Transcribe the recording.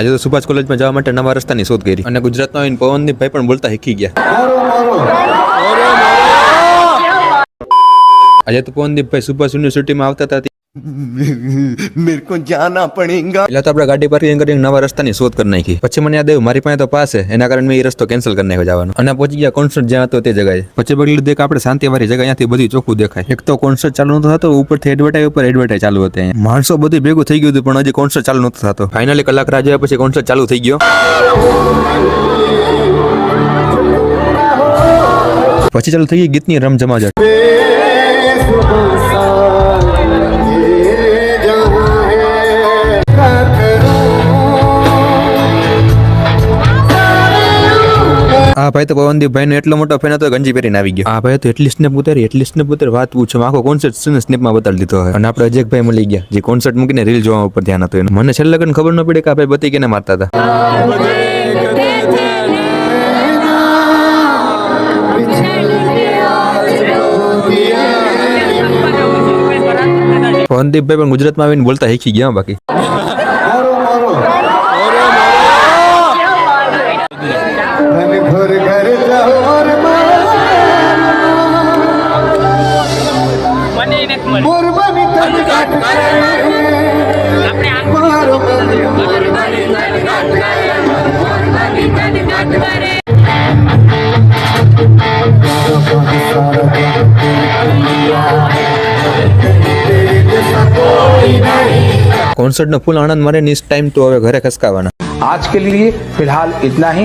આજે તો સુભાષ કોલેજમાં જવા માટે નવા રસ્તાની શોધ કરી અને ગુજરાતમાં આવીને પવનદીપભાઈ પણ બોલતા શીખી ગયા. આજે તો પવનદીપભાઈ સુભાષ યુનિવર્સિટીમાં આવતા હતા. मेरे को जाना पड़ेगा. એટલે તો આપણે ગાડી પાર્કિંગ કરીને નવા રસ્તાની શોધ કરી નાખી. પછી મને યાદ આવ્યું મારી પાસે તો પાસ છે, એના કારણે મેં એ રસ્તો કેન્સલ કરી નાખ્યો જવાનો અને પહોંચી ગયા કોન્સર્ટ જ્યાં હતો તે જગ્યાએ. પછી બગડી દેખ આપણે શાંતિવાળી જગ્યા, અહીંયાથી બધું ચોખ્ખું દેખાય. એક તો કોન્સર્ટ ચાલુ નતો થતો, ઉપરથી એડવર્ટાઈઝ ઉપર એડવર્ટાઈઝ ચાલુ હતી. માણસો બધું ભેગું થઈ ગયું હતું પણ હજી કોન્સર્ટ ચાલુ નતો થતો. ફાઇનલી કલાક રાહ જોયા પછી કોન્સર્ટ ચાલુ થઈ ગયો. પછી ચાલુ થઈ ગઈ ગીતની રમઝમાઝટ. આ ભાઈ તો પવનદીપભાઈ નો એટલો મોટો ફેન હતો ગંજી પહેરીને આવી ગયો. આ ભાઈ તો એટલી સ્નેપ ઉતારી વાત પૂછો, આખો કોન્સર્ટ સ્નેપમાં બતાવી દીધો હોય. અને આપણે અજયભાઈ મળી ગયા જે કોન્સર્ટ મૂકીને રીલ જોવા ઉપર ધ્યાન હતું એનું. મને છેલ્લે લગન ખબર ન પડી કે આ ભાઈ બતી કેને મારતા હતા. પવનદીપભાઈ પણ ગુજરાતમાં આવીને બોલતા શીખી ગયા બાકી. કોન્સર્ટ નો ફૂલ આનંદ મારે, નેક્સ્ટ ટાઈમ તો હવે ઘરે ખસકાવાના. आज के लिए फिलहाल इतना ही.